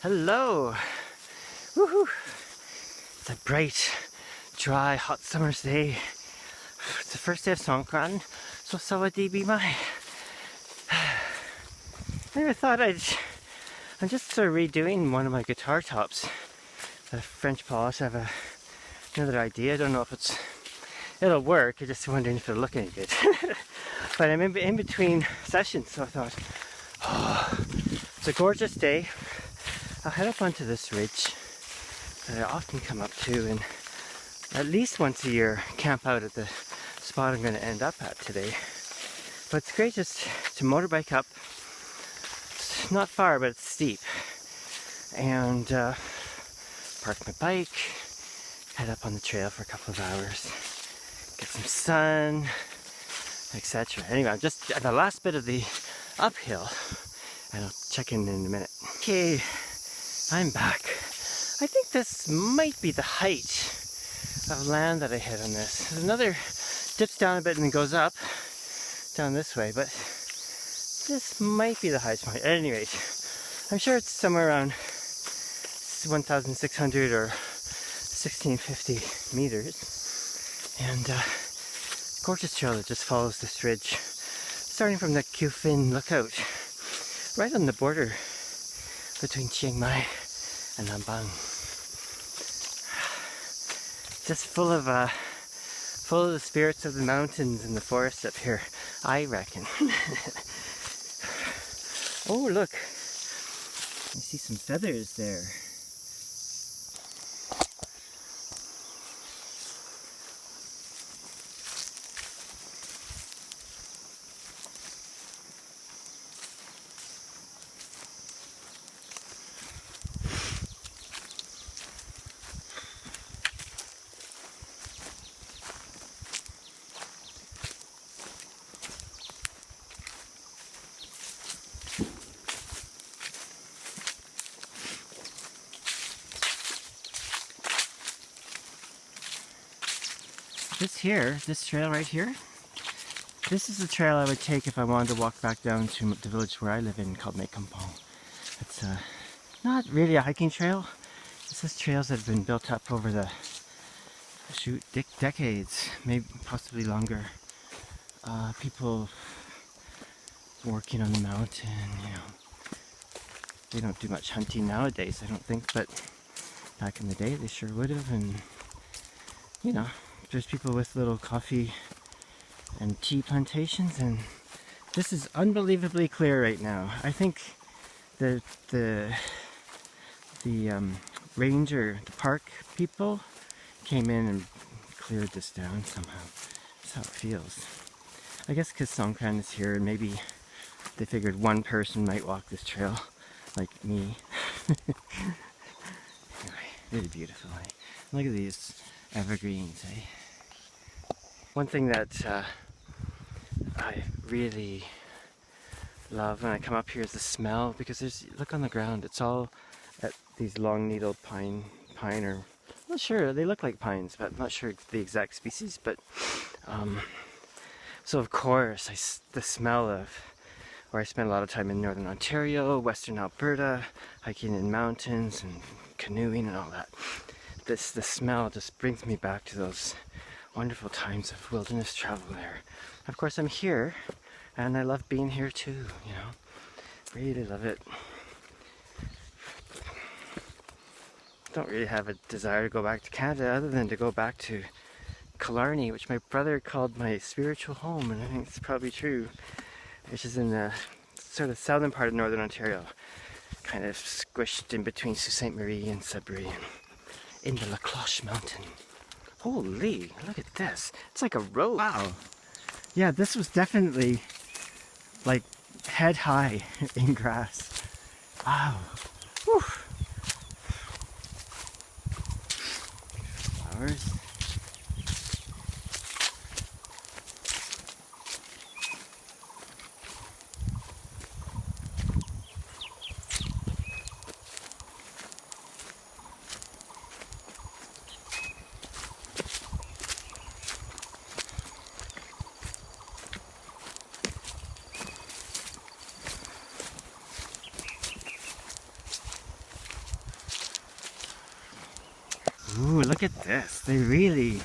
Hello! Woohoo! It's a bright, dry, hot summer's day. It's the first day of Songkran, so sawadee mai. I never thought I'm just sort of redoing one of my guitar tops. The French polish. I have another idea. I don't know if it'll work. I'm just wondering if it'll look any good. But I'm in between sessions, so I thought, oh, it's a gorgeous day. I'll head up onto this ridge that I often come up to and at least once a year camp out at the spot I'm going to end up at today. But it's great just to motorbike up. It's not far, but it's steep. And park my bike, head up on the trail for a couple of hours, get some sun, etc. Anyway, I'm just at the last bit of the uphill and I'll check in a minute. Okay. I'm back. I think this might be the height of land that I hit on this. There's another dips down a bit and then goes up down this way, but this might be the height. At any rate, I'm sure it's somewhere around 1,600 or 1,650 meters. And gorgeous trail that just follows this ridge, starting from the Kew Fin lookout, right on the border between Chiang Mai and Nambang. Just full of the spirits of the mountains and the forest up here, I reckon. Oh look, I see some feathers there. This trail right here, this is the trail I would take if I wanted to walk back down to the village where I live in called Mae Kampong. It's not really a hiking trail. It's just trails that have been built up over the decades, maybe possibly longer. People working on the mountain, you know. They don't do much hunting nowadays, I don't think, but back in the day they sure would have. And you know, there's people with little coffee and tea plantations, and this is unbelievably clear right now. I think the ranger, the park people came in and cleared this down somehow. That's how it feels. I guess because Songkran is here and maybe they figured one person might walk this trail, like me. Anyway, really beautiful, eh? Look at these evergreens, eh? One thing that I really love when I come up here is the smell, because look on the ground, it's all at these long-needled pine or, I'm not sure, they look like pines, but I'm not sure the exact species, but so of course the smell of, where I spent a lot of time in northern Ontario, western Alberta, hiking in mountains and canoeing and all that. The smell just brings me back to those wonderful times of wilderness travel there. Of course, I'm here, and I love being here too, you know. Really love it. Don't really have a desire to go back to Canada other than to go back to Killarney, which my brother called my spiritual home, and I think it's probably true, which is in the sort of southern part of northern Ontario, kind of squished in between Sault Ste. Marie and Sudbury, and in the La Cloche Mountain. Holy, look at this. It's like a road. Wow. Yeah, this was definitely like head high in grass. Wow. Whew. Flowers. Ooh, look at this. They really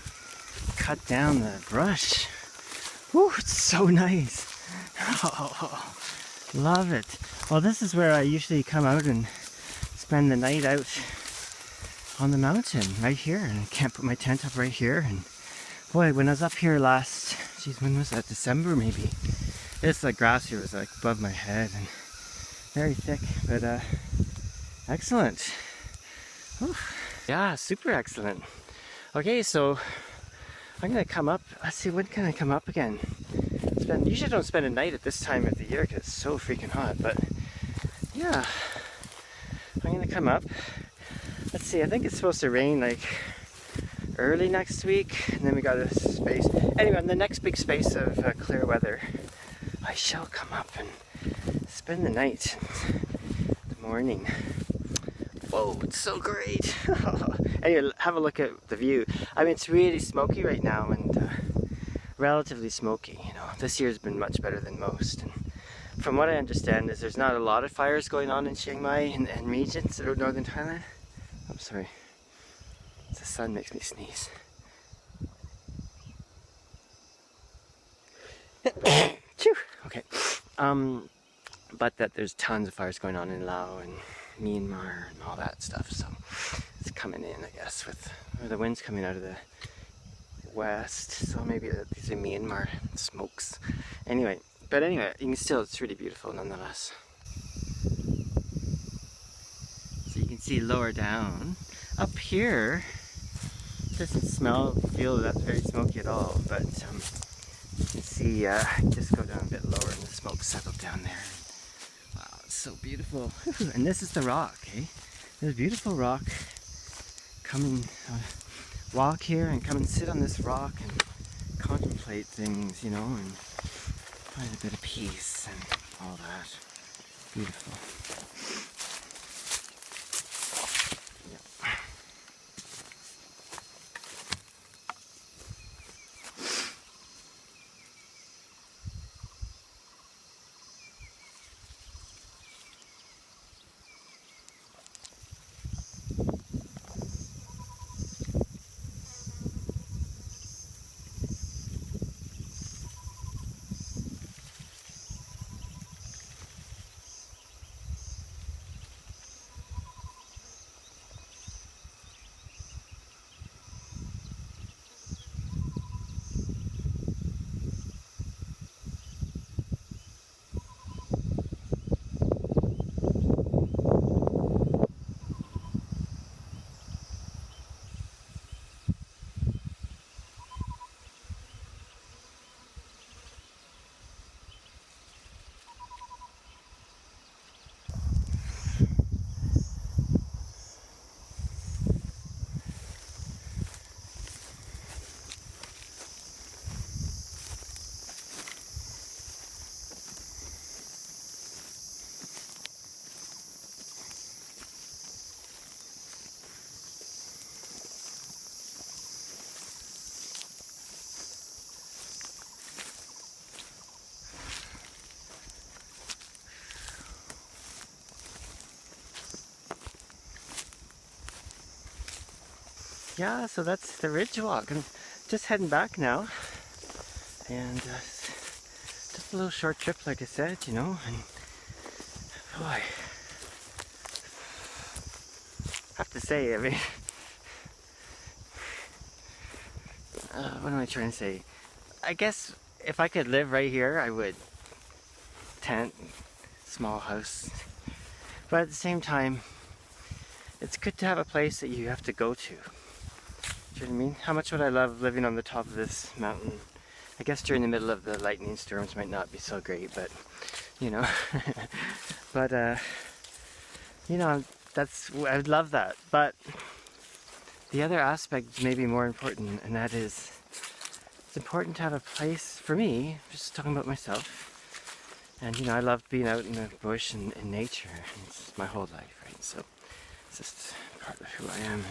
cut down the brush. Ooh, it's so nice. Oh, love it. Well, this is where I usually come out and spend the night out on the mountain right here. And I can't put my tent up right here. And boy, when I was up here last, geez, when was that? December maybe. It's like grass here was like above my head and very thick, but excellent. Whew. Yeah, super excellent. Okay, so I'm gonna come up. Let's see, when can I come up again? Usually don't spend a night at this time of the year because it's so freaking hot, but yeah, I'm gonna come up. Let's see, I think it's supposed to rain like early next week, and then we got a space. Anyway, on the next big space of clear weather, I shall come up and spend the night, the morning. Whoa, it's so great. Anyway, have a look at the view. I mean, it's really smoky right now, and relatively smoky, you know. This year's been much better than most. And from what I understand is there's not a lot of fires going on in Chiang Mai and regions of northern Thailand. I'm sorry. The sun makes me sneeze. Phew. Okay. But that there's tons of fires going on in Laos and Myanmar and all that stuff, so it's coming in, I guess, with the wind's coming out of the west, so maybe these are Myanmar smokes. Anyway, you can still, it's really beautiful nonetheless. So you can see lower down. Up here, it doesn't feel that's very smoky at all, but you can see, just go down a bit lower and the smoke settled down there. Wow, it's so beautiful. And this is the rock, eh? There's a beautiful rock. Come and walk here and come and sit on this rock and contemplate things, you know, and find a bit of peace and all that. Beautiful. Yeah, so that's the ridge walk. I'm just heading back now, and just a little short trip, like I said, you know. And boy, I have to say, I mean, what am I trying to say? I guess if I could live right here, I would. Tent, small house, but at the same time, it's good to have a place that you have to go to. Do you know what I mean? How much would I love living on the top of this mountain? I guess during the middle of the lightning storms might not be so great, but you know. But you know, I would love that. But the other aspect may be more important, and that is it's important to have a place for me, just talking about myself. And you know, I love being out in the bush and in nature. It's my whole life, right? So it's just part of who I am.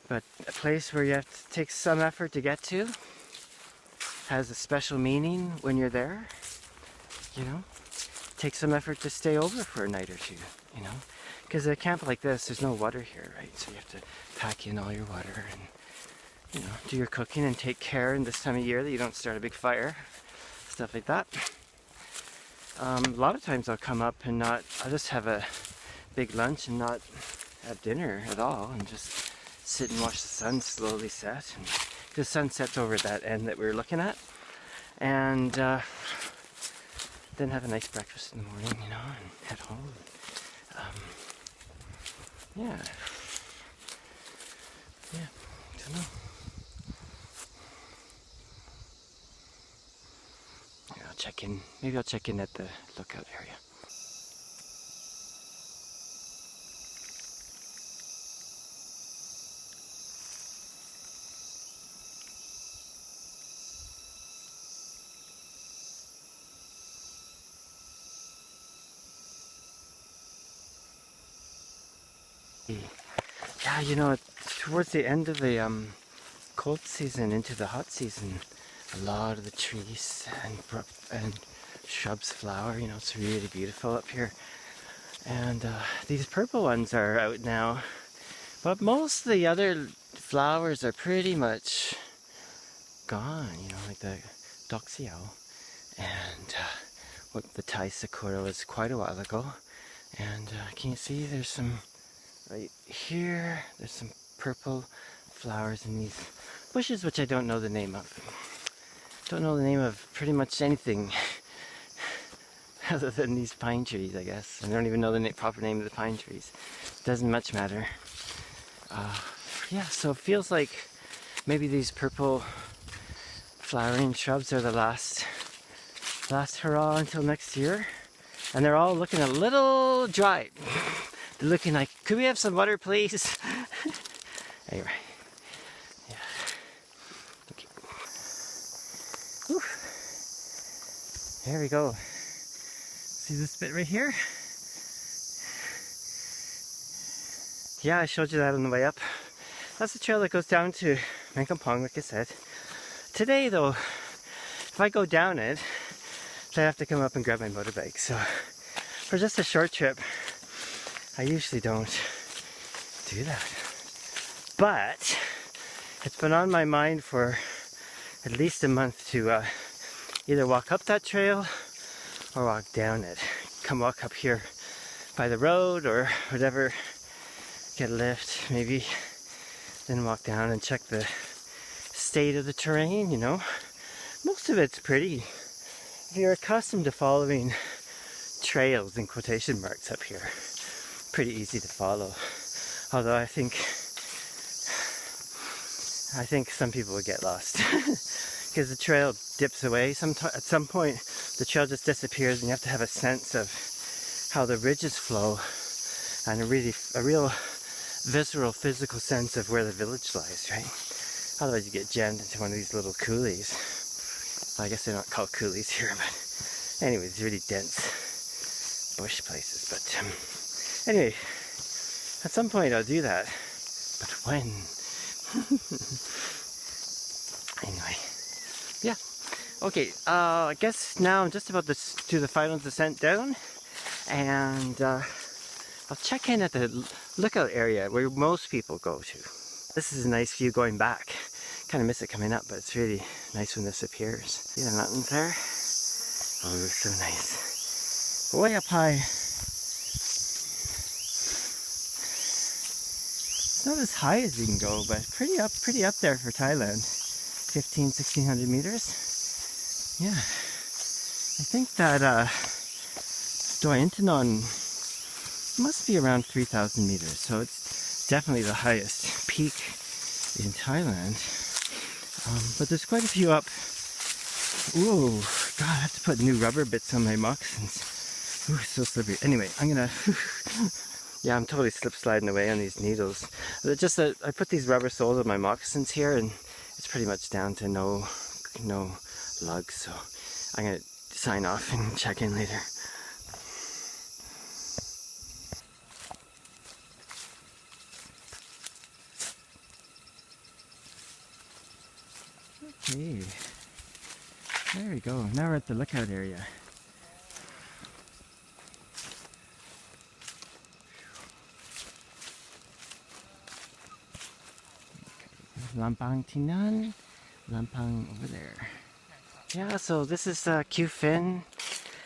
But a place where you have to take some effort to get to has a special meaning when you're there, you know. Take some effort to stay over for a night or two, you know. Because a camp like this, there's no water here, right? So you have to pack in all your water and, you know, do your cooking and take care in this time of year that you don't start a big fire, stuff like that. A lot of times I'll come up and I'll just have a big lunch and not have dinner at all and just sit and watch the sun slowly set. And the sun sets over that end that we were looking at. And then have a nice breakfast in the morning, you know, and head home. Yeah. Yeah, I don't know. Yeah, I'll check in. Maybe I'll check in at the lookout area. Yeah, you know, towards the end of the cold season into the hot season, a lot of the trees and shrubs flower. You know, it's really beautiful up here. And these purple ones are out now, but most of the other flowers are pretty much gone. You know, like the doxiao and what the Thai sakura was quite a while ago. And can you see there's some right here? There's some purple flowers in these bushes, which I don't know the name of. Don't know the name of pretty much anything other than these pine trees, I guess. I don't even know the proper name of the pine trees. Doesn't much matter. Yeah, so it feels like maybe these purple flowering shrubs are the last hurrah until next year. And they're all looking a little dry. They're looking like, could we have some water, please? Anyway. Yeah. Okay. Whew. There we go. See this bit right here? Yeah, I showed you that on the way up. That's the trail that goes down to Mangkampong, like I said. Today, though, if I go down it, I have to come up and grab my motorbike. So, for just a short trip, I usually don't do that. But it's been on my mind for at least a month to either walk up that trail or walk down it. Come walk up here by the road or whatever, get a lift maybe, then walk down and check the state of the terrain, you know. Most of it's pretty. If you're accustomed to following trails in quotation marks up here, pretty easy to follow. Although I think some people would get lost because the trail dips away. At some point, the trail just disappears, and you have to have a sense of how the ridges flow and a real visceral, physical sense of where the village lies, right? Otherwise, you get jammed into one of these little coulees. Well, I guess they're not called coulees here, but anyway, it's really dense bush places. But anyway, at some point I'll do that. But when? Anyway, yeah. Okay, I guess now I'm just about to do the final descent down, and I'll check in at the lookout area where most people go to. This is a nice view going back. Kind of miss it coming up, but it's really nice when this appears. See the mountains there? Oh, so nice. Way up high. It's not as high as you can go, but pretty up there for Thailand. 1600 meters. Yeah. I think that Doi Intanon must be around 3,000 meters, so it's definitely the highest peak in Thailand. But there's quite a few up. Ooh, God, I have to put new rubber bits on my moccasins. Ooh, so slippery. Anyway, I'm gonna. Yeah, I'm totally slip sliding away on these needles. But just that I put these rubber soles on my moccasins here, and it's pretty much down to no lugs. So I'm gonna sign off and check in later. Okay, there we go. Now we're at the lookout area. Lampang Tinan, Lampang over there. Yeah, so this is Kew Fin.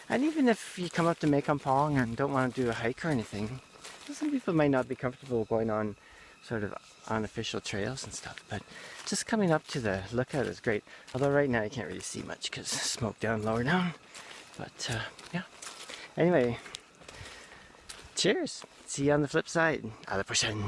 And even if you come up to Mekongpong and don't want to do a hike or anything, some people might not be comfortable going on sort of unofficial trails and stuff, but just coming up to the lookout is great. Although right now you can't really see much because smoke down lower down. But yeah. Anyway, cheers. See you on the flip side. Ala Pushan.